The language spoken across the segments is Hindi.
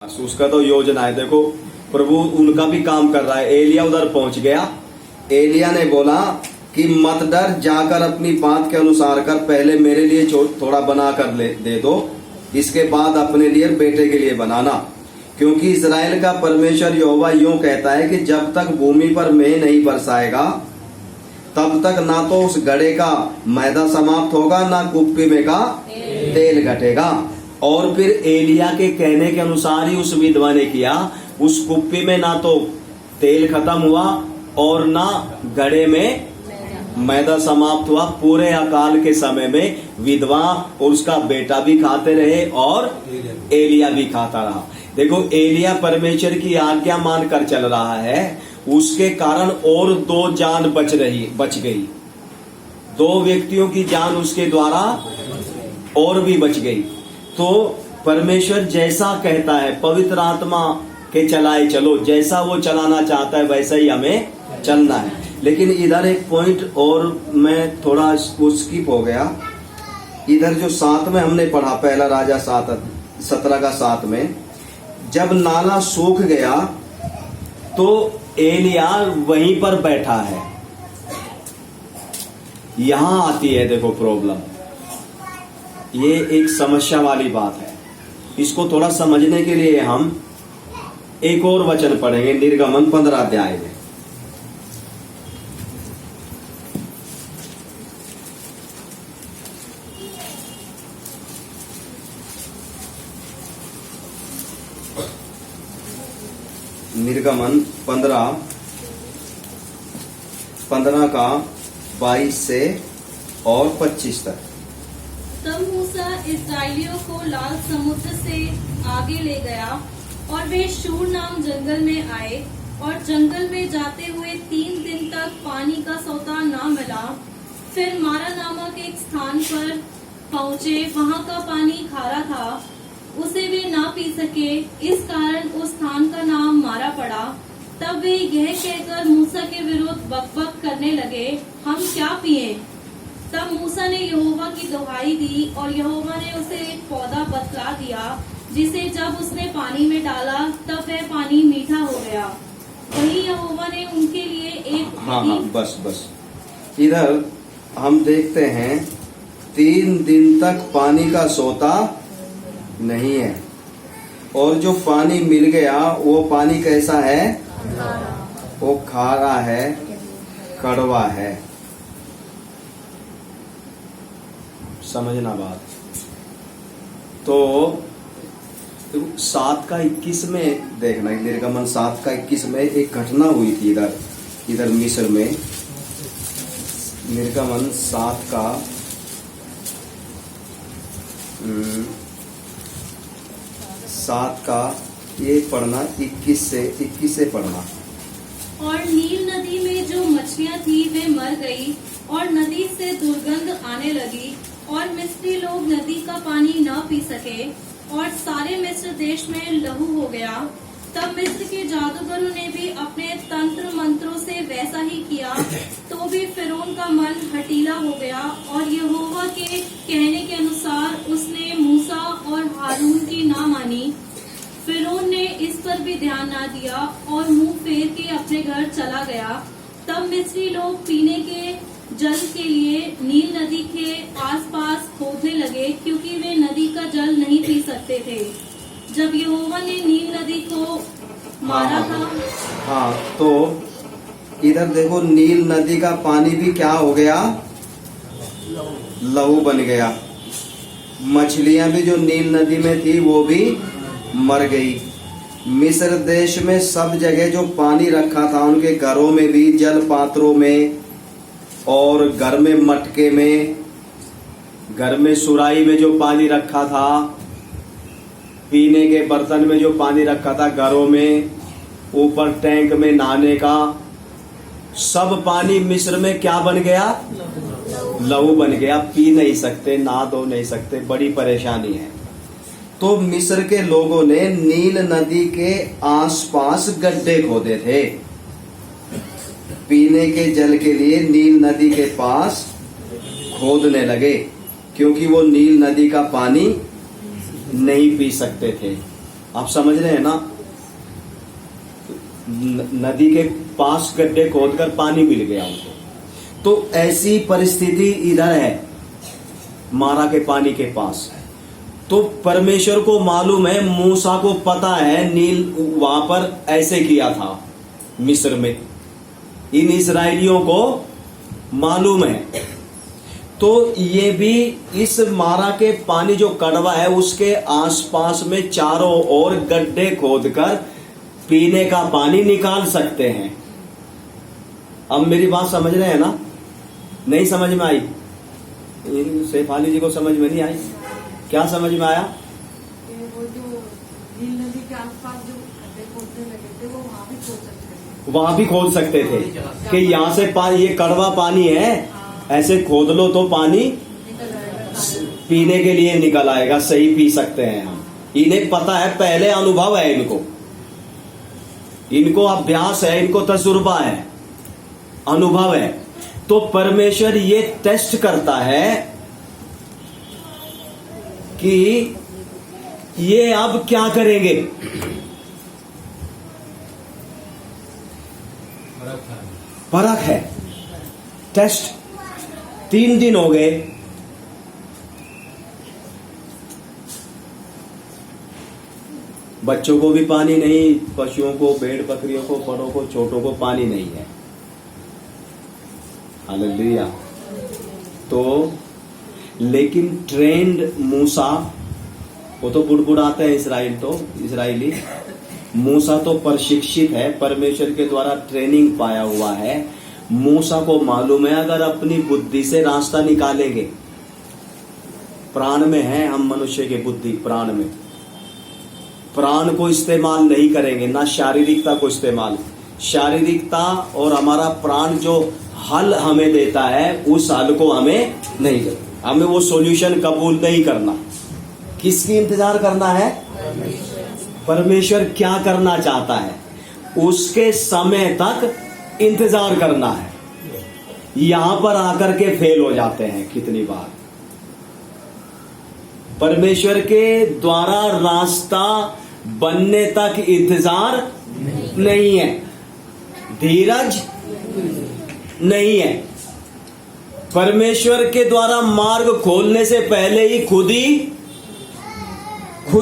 उसका तो योजना है। देखो प्रभु उनका भी काम कर रहा है। एलिया उधर पहुंच गया। एलिया ने बोला कि मत डर, जाकर अपनी बात के अनुसार कर, पहले मेरे लिए थोड़ा बना कर दे दो, इसके बाद अपने लिए बेटे के लिए बनाना, क्योंकि इस्राएल का परमेश्वर यहोवा यूं कहता है कि जब तक भूमि पर मेंह नहीं बरसाएगा तब तक ना तो उस घड़े का मैदा समाप्त होगा, ना कुप्पी में का तेल घटेगा। और फिर एलिया के कहने के अनुसार ही उस विधवा ने किया। उस कुप्पी में ना तो तेल खत्म हुआ और ना घड़े में मैदा समाप्त हुआ। पूरे अकाल के समय में विधवा और उसका बेटा भी खाते रहे और एलिया भी खाता रहा। देखो एलिया परमेश्वर की आज्ञा मानकर चल रहा है, उसके कारण और 2 जान बच गई। 2 व्यक्तियों की जान उसके द्वारा और भी बच गई। तो परमेश्वर जैसा कहता है, पवित्र आत्मा के चलाए चलो, जैसा वो चलाना चाहता है वैसा ही हमें चलना है। लेकिन इधर एक पॉइंट और मैं थोड़ा स्किप हो गया। इधर जो 7 में हमने पढ़ा, पहला राजा 17 का 7 में, जब नाला सूख गया तो एलिया वहीं पर बैठा है। यहां आती है देखो प्रॉब्लम, ये एक समस्या वाली बात है। इसको थोड़ा समझने के लिए हम एक और वचन पढ़ेंगे, निर्गमन 15 अध्याय में। निर्गमन 15 का 22 से और 25 तक। तब मूसा इस्राएलियों को लाल समुद्र से आगे ले गया और वे शूर नाम जंगल में आए, और जंगल में जाते हुए 3 दिन तक पानी का सोता न मिला। फिर मारा नामक एक स्थान पर पहुँचे, वहाँ का पानी खारा था, उसे वे ना पी सके, इस कारण उस स्थान का नाम मारा पड़ा। तब वे यह कहकर मूसा के विरुद्ध बकबक करने लगे, हम क्या पिए? तब मूसा ने यहोवा की दुहाई दी और यहोवा ने उसे एक पौधा बतला दिया, जिसे जब उसने पानी में डाला तब वह पानी मीठा हो गया। वही यहोवा ने उनके लिए एक बस इधर हम देखते हैं 3 दिन तक पानी का सोता नहीं है, और जो पानी मिल गया वो पानी कैसा है? वो खारा है, कड़वा है। समझना बात। तो 7 का 21 में देखना, निर्गमन 7 का 21 में एक घटना हुई थी इधर मिस्र में। निर्गमन 7 का 7 का ये पढ़ना, 21 से पढ़ना। और नील नदी में जो मछलियां थी वे मर गई, और नदी से दुर्गंध आने लगी, और मिस्री लोग नदी का पानी न पी सके, और सारे मिस्र देश में लहू हो गया। तब मिस्र के जादूगरों ने भी अपने तंत्र मंत्रों से वैसा ही किया, तो भी फिरौन का मन हठीला हो गया, और यहोवा के कहने के अनुसार उसने मूसा और हारून की ना मानी। फिरौन ने इस पर भी ध्यान न दिया और मुंह फेर के अपने घर चला गया। तब मिस्री लोग पीने के जल के लिए नील नदी के आसपास खोदने लगे, क्योंकि वे नदी का जल नहीं पी सकते थे, जब यहोवा ने नील नदी को मारा था। हाँ, तो इधर देखो नील नदी का पानी भी क्या हो गया? लहू बन गया। मछलियां भी जो नील नदी में थी वो भी मर गई। मिस्र देश में सब जगह जो पानी रखा था, उनके घरों में भी, जल पात्रों में, और घर में मटके में, घर में सुराही में जो पानी रखा था, पीने के बर्तन में जो पानी रखा था, घरों में, ऊपर टैंक में नहाने का, सब पानी मिस्र में क्या बन गया? लहू बन गया। पी नहीं सकते, नहा धो नहीं सकते, बड़ी परेशानी है। तो मिस्र के लोगों ने नील नदी के आसपास गड्ढे खोदे थे पीने के जल के लिए। नील नदी के पास खोदने लगे, क्योंकि वो नील नदी का पानी नहीं पी सकते थे। आप समझ रहे हैं ना? नदी के पास गड्ढे खोदकर पानी मिल गया उनको। तो ऐसी परिस्थिति इधर है मारा के पानी के पास। तो परमेश्वर को मालूम है, मूसा को पता है, नील वहां पर ऐसे किया था मिस्र में, इन इस्राएलियों को मालूम है। तो ये भी इस मारा के पानी जो कड़वा है उसके आसपास में चारों ओर गड्ढे खोदकर पीने का पानी निकाल सकते हैं। अब मेरी बात समझ रहे हैं ना? नहीं समझ में आई? शेफाली जी को समझ में नहीं आई? क्या समझ में आया? वो जो नील नदी के आसपास जो गड्ढे खोदने लगे थे वो वहाँ भी खोद सकते थे। वहां भी खोद सकते थे कि यहाँ से ये कड़वा पानी है, ऐसे खोद लो तो पानी पीने के लिए निकल आएगा, सही पी सकते हैं हम। इन्हें पता है, पहले अनुभव है इनको अभ्यास है, इनको तजुर्बा है, अनुभव है। तो परमेश्वर ये टेस्ट करता है कि ये अब क्या करेंगे। परख है, टेस्ट। 3 दिन हो गए, बच्चों को भी पानी नहीं, पशुओं को, भेड़ बकरियों को, बड़ों को, छोटों को पानी नहीं है। हालेलुया। तो लेकिन ट्रेंड मूसा, वो तो बुड़बुड़ाते हैं इस्राएली, मूसा तो प्रशिक्षित है, परमेश्वर के द्वारा ट्रेनिंग पाया हुआ है। मूसा को मालूम है अगर अपनी बुद्धि से रास्ता निकालेंगे, प्राण में है हम मनुष्य के बुद्धि, प्राण में, प्राण को इस्तेमाल नहीं करेंगे, ना शारीरिकता को इस्तेमाल। शारीरिकता और हमारा प्राण जो हल हमें देता है उस हल को हमें नहीं करना, हमें वो सॉल्यूशन कबूल नहीं करना। किसकी इंतजार करना है? परमेश्वर क्या करना चाहता है उसके समय तक इंतजार करना है। यहां पर आकर के फेल हो जाते हैं कितनी बार। परमेश्वर के द्वारा रास्ता बनने तक इंतजार नहीं है, धीरज नहीं है। परमेश्वर के द्वारा मार्ग खोलने से पहले ही खुद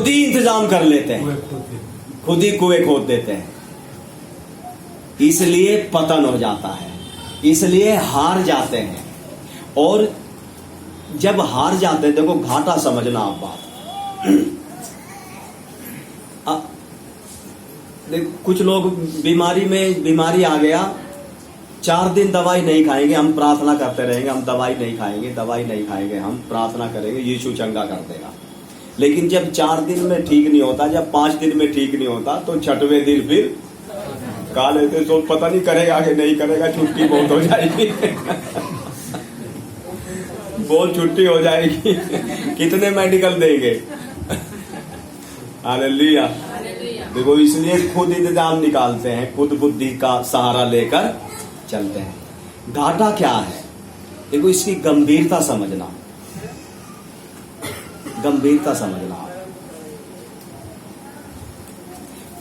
ही इंतजाम कर लेते हैं, खुद ही कुएं खोद देते हैं। इसलिए पतन हो जाता है, इसलिए हार जाते हैं। और जब हार जाते हैं, देखो घाटा समझना आप बात। कुछ लोग बीमारी आ गया, 4 दिन दवाई नहीं खाएंगे, हम प्रार्थना करते रहेंगे, हम दवाई नहीं खाएंगे, हम प्रार्थना करेंगे, यीशु चंगा कर देगा। लेकिन जब 4 दिन में ठीक नहीं होता, जब 5 दिन में ठीक नहीं होता, तो 6वें दिन फिर खा लेते। तो पता नहीं करेगा कि नहीं करेगा, छुट्टी बहुत हो जाएगी बहुत छुट्टी हो जाएगी कितने मेडिकल देंगे। हालेलुया। देखो, इसलिए खुद इंतजाम निकालते हैं, खुद बुद्धि का सहारा लेकर चलते हैं। घाटा क्या है? देखो, इसकी गंभीरता समझना,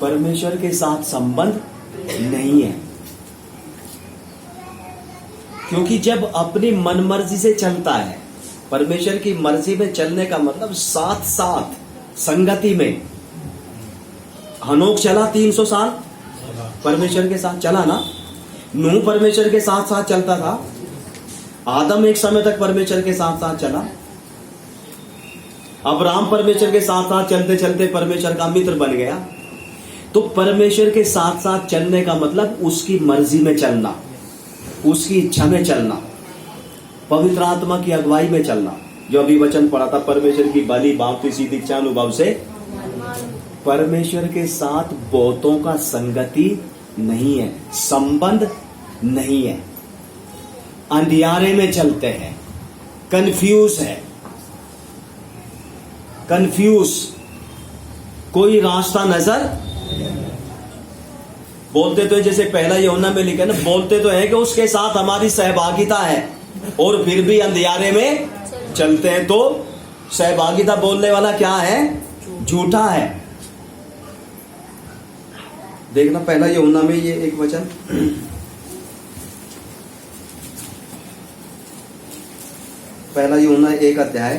परमेश्वर के साथ संबंध नहीं है। क्योंकि जब अपनी मनमर्जी से चलता है, परमेश्वर की मर्जी में चलने का मतलब साथ साथ संगति में। हनोक चला 300 साल परमेश्वर के साथ, चला ना। नूह परमेश्वर के साथ साथ चलता था। आदम एक समय तक परमेश्वर के साथ साथ चला। अब्राहम परमेश्वर के साथ साथ चलते चलते परमेश्वर का मित्र बन गया। तो परमेश्वर के साथ साथ चलने का मतलब उसकी मर्जी में चलना, उसकी इच्छा में चलना, पवित्र आत्मा की अगुवाई में चलना। जो अभी वचन पढ़ा था, परमेश्वर की बलि भांति सीधी इच्छा अनुभव से। परमेश्वर के साथ बहुतों का संगति नहीं है, संबंध नहीं है, अंधियारे में चलते हैं, कंफ्यूज, कोई रास्ता नजर। बोलते तो जैसे पहला यूहन्ना में लिखा है ना, बोलते तो है कि उसके साथ हमारी सहभागिता है, और फिर भी अंधियारे में चलते हैं। तो सहभागिता बोलने वाला क्या है? झूठा है। देखना पहला यूहन्ना में ये एक वचन, पहला यूहन्ना 1 अध्याय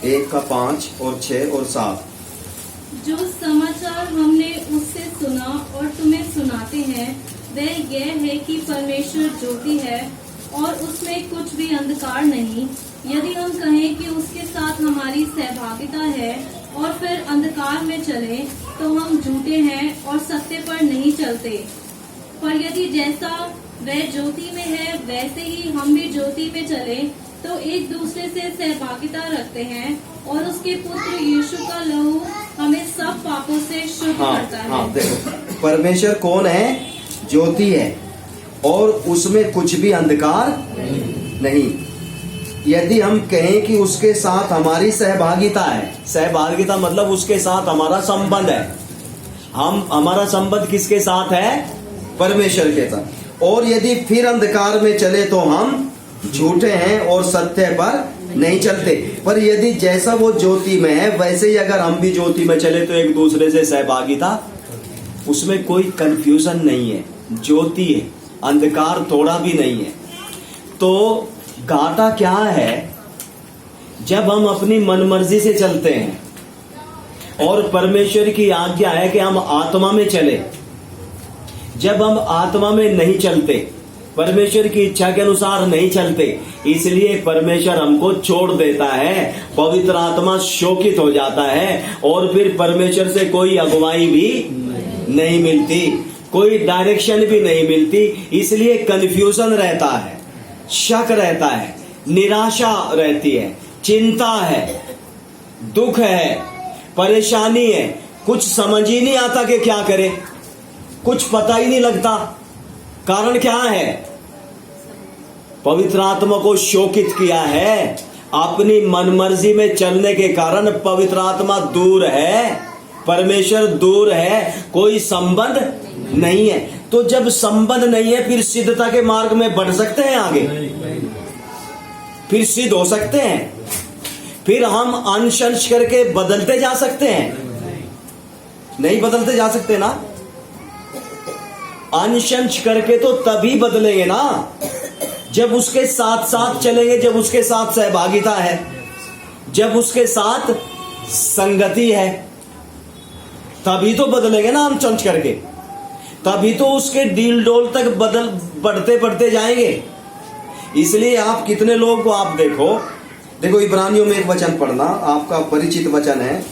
1 का 5 और 6 और 7। जो समाचार हमने उससे सुना और तुम्हें सुनाते हैं वह यह है कि परमेश्वर ज्योति है और उसमें कुछ भी अंधकार नहीं। यदि हम कहें कि उसके साथ हमारी सहभागिता है और फिर अंधकार में चले तो हम झूठे हैं और सत्य पर नहीं चलते। पर यदि जैसा वह ज्योति में है वैसे ही हम भी ज्योति में चले तो एक दूसरे से सहभागिता रखते हैं और उसके पुत्र यीशु का लहू हमें सब पापों से शुद्ध करता है। हाँ, देखो परमेश्वर कौन है? ज्योति है और उसमें कुछ भी अंधकार नहीं। यदि हम कहें कि उसके साथ हमारी सहभागिता है, सहभागिता मतलब उसके साथ हमारा संबंध है। हमारा संबंध किसके साथ है? परमेश्वर के साथ। और यदि फिर अंधकार में चले तो हम झूठे हैं और सत्य पर नहीं चलते। पर यदि जैसा वो ज्योति में है वैसे ही अगर हम भी ज्योति में चले तो एक दूसरे से सहभागिता, उसमें कोई कंफ्यूजन नहीं है। ज्योति है, अंधकार थोड़ा भी नहीं है। तो घाटा क्या है? जब हम अपनी मनमर्जी से चलते हैं और परमेश्वर की आज्ञा है कि हम आत्मा में चले। जब हम आत्मा में नहीं चलते, परमेश्वर की इच्छा के अनुसार नहीं चलते, इसलिए परमेश्वर हमको छोड़ देता है। पवित्र आत्मा शोकित हो जाता है और फिर परमेश्वर से कोई अगुवाई भी नहीं मिलती, कोई डायरेक्शन भी नहीं मिलती। इसलिए कंफ्यूजन रहता है, शक रहता है, निराशा रहती है, चिंता है, दुख है, परेशानी है। कुछ समझ ही नहीं आता कि क्या करे, कुछ पता ही नहीं लगता। कारण क्या है? पवित्र आत्मा को शोकित किया है। अपनी मनमर्जी में चलने के कारण पवित्र आत्मा दूर है, परमेश्वर दूर है, कोई संबंध नहीं है। तो जब संबंध नहीं है फिर सिद्धता के मार्ग में बढ़ सकते हैं आगे? फिर सिद्ध हो सकते हैं? फिर हम अंश अंश करके बदलते जा सकते हैं? नहीं बदलते जा सकते ना। अंश अंश करके तो तभी बदलेंगे ना जब उसके साथ साथ चलेंगे, जब उसके साथ सहभागिता है, जब उसके साथ संगति है, तभी तो बदलेंगे ना अंश अंश करके। तभी तो उसके डील डोल तक बढ़ते बढ़ते जाएंगे। इसलिए आप कितने लोग को आप देखो इब्रानियों में एक वचन पढ़ना, आपका परिचित वचन है।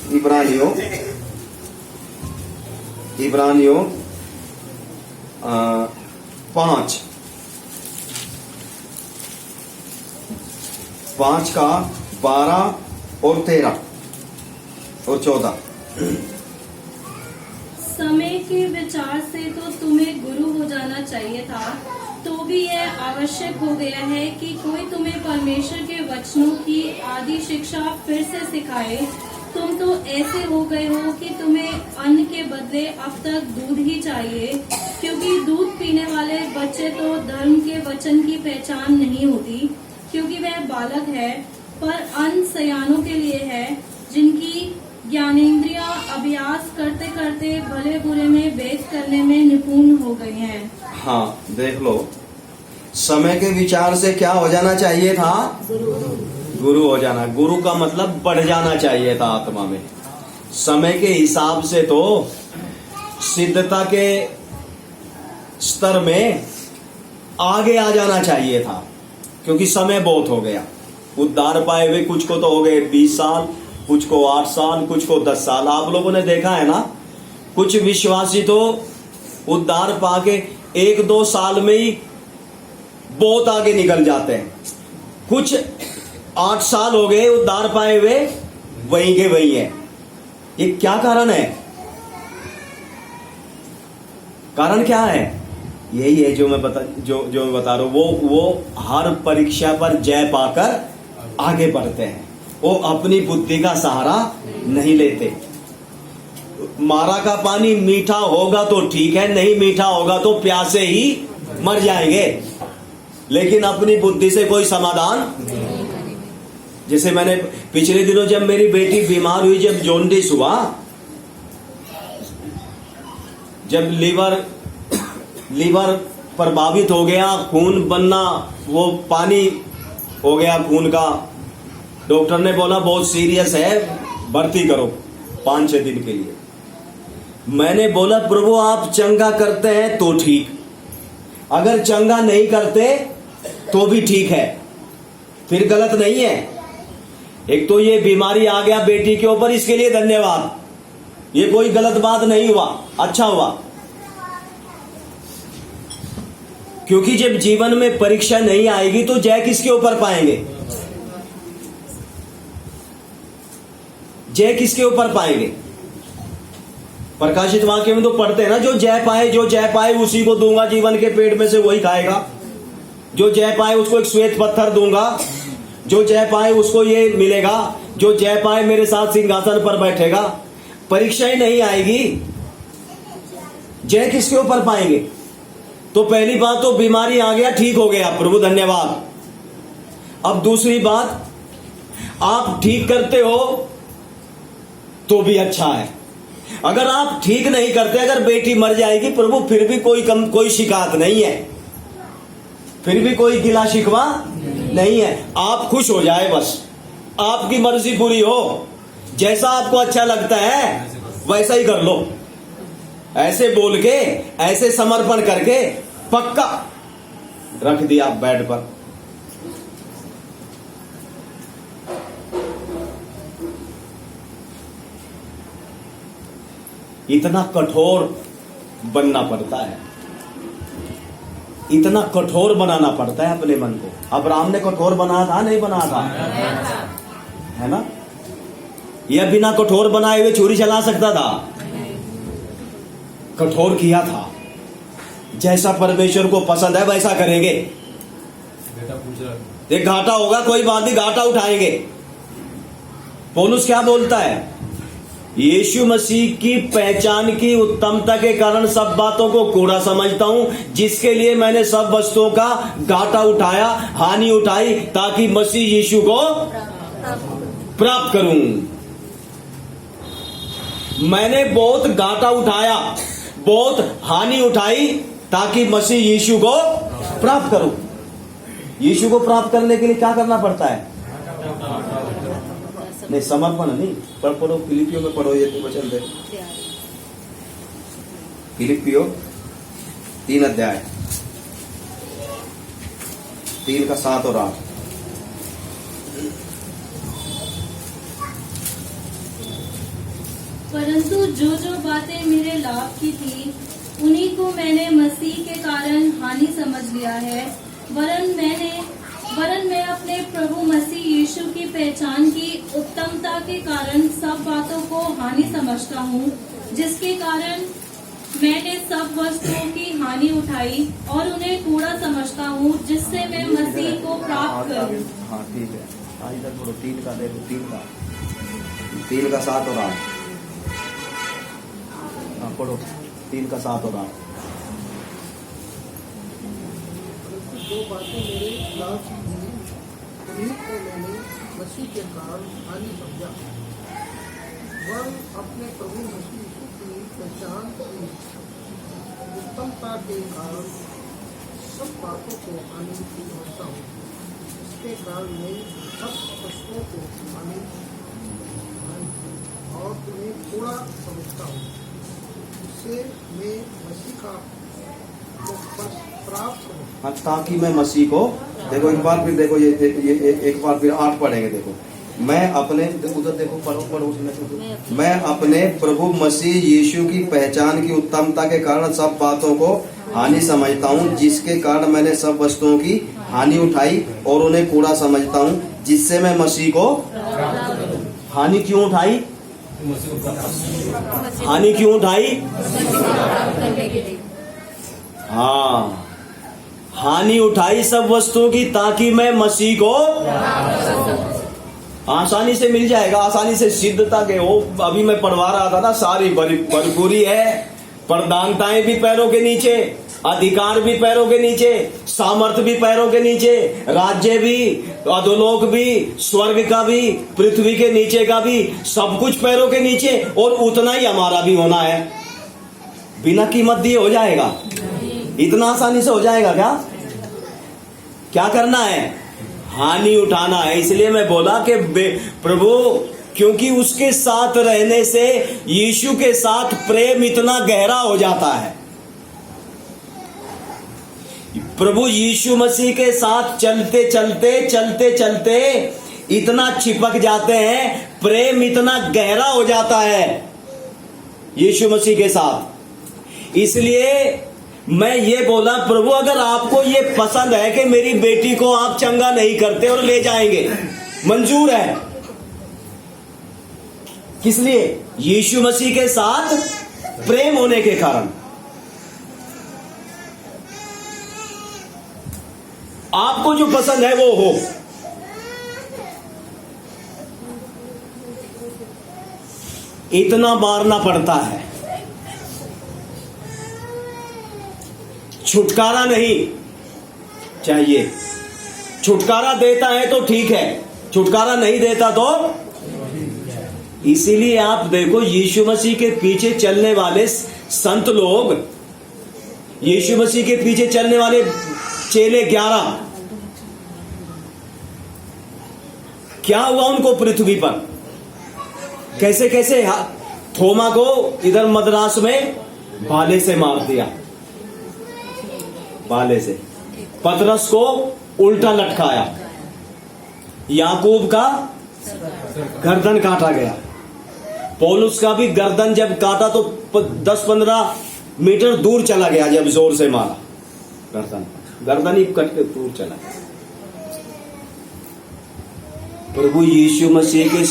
इब्रानियों 5 का 12 और 13 और 14। समय के विचार से तो तुम्हें गुरु हो जाना चाहिए था, तो भी यह आवश्यक हो गया है कि कोई तुम्हें परमेश्वर के वचनों की आदि शिक्षा फिर से सिखाए। तुम तो ऐसे हो गए हो कि तुम्हें अन्न के बदले अब तक दूध ही चाहिए, क्योंकि दूध पीने वाले बच्चे को धर्म के वचन की पहचान नहीं होती, क्योंकि वह बालक है। पर अन्न सयानों के लिए है, जिनकी ज्ञानेंद्रियां अभ्यास करते करते भले बुरे में भेद करने में निपुण हो गई हैं। हाँ, देख लो, समय के विचार से क्या हो जाना चाहिए था? गुरु हो जाना। गुरु का मतलब बढ़ जाना चाहिए था आत्मा में। समय के हिसाब से तो सिद्धता के स्तर में आगे आ जाना चाहिए था, क्योंकि समय बहुत हो गया। उद्धार पाए हुए कुछ को तो हो गए 20 साल, कुछ को 8 साल, कुछ को 10 साल। आप लोगों ने देखा है ना, कुछ विश्वासी तो उद्धार पाके 1-2 साल में ही बहुत आगे निकल जाते हैं। कुछ 8 साल हो गए उद्धार पाए हुए, वहीं के वहीं है। ये क्या कारण है? कारण क्या है? यही है जो मैं बता रहा हूं। वो हर परीक्षा पर जय पाकर आगे बढ़ते हैं। वो अपनी बुद्धि का सहारा नहीं लेते। मारा का पानी मीठा होगा तो ठीक है, नहीं मीठा होगा तो प्यासे ही मर जाएंगे। लेकिन अपनी बुद्धि से कोई समाधान जैसे मैंने पिछले दिनों जब मेरी बेटी बीमार हुई, जब जॉन्डिस हुआ, जब लीवर प्रभावित हो गया, खून बनना, वो पानी हो गया खून का, डॉक्टर ने बोला बहुत सीरियस है, भर्ती करो 5-6 दिन के लिए। मैंने बोला प्रभु आप चंगा करते हैं तो ठीक, अगर चंगा नहीं करते तो भी ठीक है, फिर गलत नहीं है। एक तो ये बीमारी आ गया बेटी के ऊपर, इसके लिए धन्यवाद, ये कोई गलत बात नहीं हुआ, अच्छा हुआ। क्योंकि जब जीवन में परीक्षा नहीं आएगी तो जय किसके ऊपर पाएंगे? जय किसके ऊपर पाएंगे? प्रकाशित वाक्य में तो पढ़ते हैं ना, जो जय पाए उसी को दूंगा, जीवन के पेड़ में से वही खाएगा। जो जय पाए उसको एक श्वेत पत्थर दूंगा, जो जय पाए उसको ये मिलेगा, जो जय पाए मेरे साथ सिंहासन पर बैठेगा। परीक्षा ही नहीं आएगी, जय किसके ऊपर पाएंगे? तो पहली बात तो बीमारी आ गया, ठीक हो गया, प्रभु धन्यवाद। अब दूसरी बात, आप ठीक करते हो तो भी अच्छा है। अगर आप ठीक नहीं करते, अगर बेटी मर जाएगी प्रभु, फिर भी कोई शिकायत नहीं है, फिर भी कोई गिला शिकवा नहीं है। आप खुश हो जाए, बस आपकी मर्जी पूरी हो, जैसा आपको अच्छा लगता है वैसा ही कर लो। ऐसे बोल के, ऐसे समर्पण करके पक्का रख दिया बेड पर। इतना कठोर बनना पड़ता है, इतना कठोर बनाना पड़ता है अपने मन को। अब्राहम ने कठोर बनाया था, नहीं बनाया था? है ना? यह बिना कठोर बनाए हुए छुरी चला सकता था? कठोर किया था। जैसा परमेश्वर को पसंद है वैसा करेंगे। एक घाटा होगा, कोई बात नहीं, घाटा उठाएंगे। पौलुस क्या बोलता है? यीशु मसीह की पहचान की उत्तमता के कारण सब बातों को कूड़ा समझता हूं, जिसके लिए मैंने सब वस्तुओं का घाटा उठाया, हानि उठाई, ताकि मसीह यीशु को प्राप्त करूं। मैंने बहुत घाटा उठाया, बहुत हानि उठाई, ताकि मसीह यीशु को प्राप्त करूं। यीशु को प्राप्त करने के लिए क्या करना पड़ता है? नहीं, समर्पण नहीं। पढ़ो फिलिपियो में पढ़ो, ये वचन दे। फिलिपियो 3 अध्याय 3 का 7 और 8। परंतु जो बातें मेरे लाभ की थी, उन्हीं को मैंने मसीह के कारण हानि समझ लिया है। वरन मैं अपने प्रभु मसीह यीशु की पहचान की उत्तमता के कारण सब बातों को हानि समझता हूँ, जिसके कारण मैंने सब वस्तुओं की हानि उठाई और उन्हें कूड़ा समझता हूँ, जिससे मैं मसीह को प्राप्त करूँ। हाँ ठीक है, इधर थोड़ा 3 का देखो, 3 का 7 और 8। हाँ पढ़ो, 3 का 7 और 8। जो बातें मेरे लाभ उन्हीं को मैंने मसीह के कारण हानि समझा। वह अपने प्रभु मसीह यीशु की पहचान की उत्तमता के कारण सब बातों को हानि समझता हूँ, इसके कारण मैं सब वस्तुओं को हानि और उन्हें थोड़ा समझता हूँ, इससे मैं मसीह का प्राप्त करूं। हाँ, ताकि मैं मसीह को, देखो एक बार फिर देखो, ये एक बार फिर 8 पढ़ेंगे। देखो, मैं अपने, उधर देखो, पढ़ो मैं अपने प्रभु मसीह यीशु की पहचान की उत्तमता के कारण सब बातों को हानि समझता हूँ, जिसके कारण मैंने सब वस्तुओं की हानि उठाई और उन्हें कूड़ा समझता हूँ, जिससे मैं मसीह को हानि क्यों उठाई? हानि क्यों उठाई? हाँ, हानि उठाई सब वस्तुओं की, ताकि मैं मसीह को आसानी से मिल जाएगा, आसानी से सिद्धता के हो। अभी मैं पढ़वा रहा था ना, सारी भरपूरी है, प्रधानताएं भी पैरों के नीचे, अधिकार भी पैरों के नीचे, सामर्थ्य भी पैरों के नीचे, राज्य भी, अधोलोक भी, स्वर्ग का भी, पृथ्वी के नीचे का भी, सब कुछ पैरों के नीचे, और उतना ही हमारा भी होना है। बिना कीमत दिए हो जाएगा? इतना आसानी से हो जाएगा क्या? क्या करना है? हानि उठाना है। इसलिए मैं बोला कि प्रभु, क्योंकि उसके साथ रहने से यीशु के साथ प्रेम इतना गहरा हो जाता है। प्रभु यीशु मसीह के साथ चलते चलते इतना चिपक जाते हैं, प्रेम इतना गहरा हो जाता है यीशु मसीह के साथ। इसलिए मैं ये बोला, प्रभु अगर आपको ये पसंद है कि मेरी बेटी को आप चंगा नहीं करते और ले जाएंगे, मंजूर है। किस लिए? यीशु मसीह के साथ प्रेम होने के कारण। आपको जो पसंद है वो हो। इतना मारना पड़ता है, छुटकारा नहीं चाहिए। छुटकारा देता है तो ठीक है, छुटकारा नहीं देता तो। इसीलिए आप देखो, यीशु मसीह के पीछे चलने वाले संत लोग, यीशु मसीह के पीछे चलने वाले चेले 11, क्या हुआ उनको पृथ्वी पर? कैसे कैसे? थोमा को इधर मद्रास में भाले से मार दिया, भाले से। पतरस को उल्टा लटकाया, याकूब का गर्दन काटा गया, पौलुस का भी गर्दन जब काटा तो 10-15 मीटर दूर चला गया, जब जोर से मारा गर्दन ही कट के दूर चला गया। प्रभु यीशु मसीह के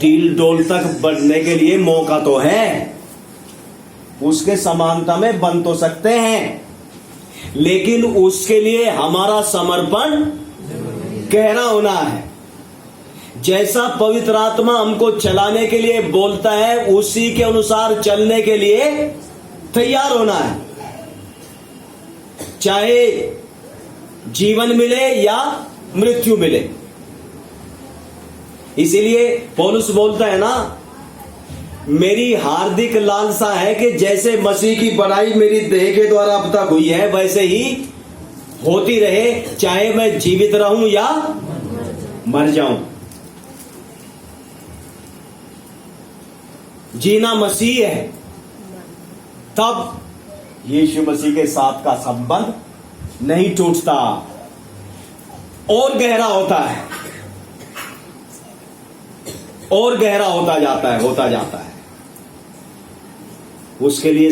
डील डोल तक बढ़ने के लिए मौका तो है, उसके समानता में बन तो सकते हैं, लेकिन उसके लिए हमारा समर्पण गहरा होना है। जैसा पवित्र आत्मा हमको चलाने के लिए बोलता है, उसी के अनुसार चलने के लिए तैयार होना है, चाहे जीवन मिले या मृत्यु मिले। इसीलिए पौलुस बोलता है ना, मेरी हार्दिक लालसा है कि जैसे मसीह की बड़ाई मेरी देह के द्वारा अब तक हुई है, वैसे ही होती रहे, चाहे मैं जीवित रहूं या मर जाऊं। जीना मसीह है, तब यीशु मसीह के साथ का संबंध नहीं टूटता, और गहरा होता है, और गहरा होता जाता है उसके लिए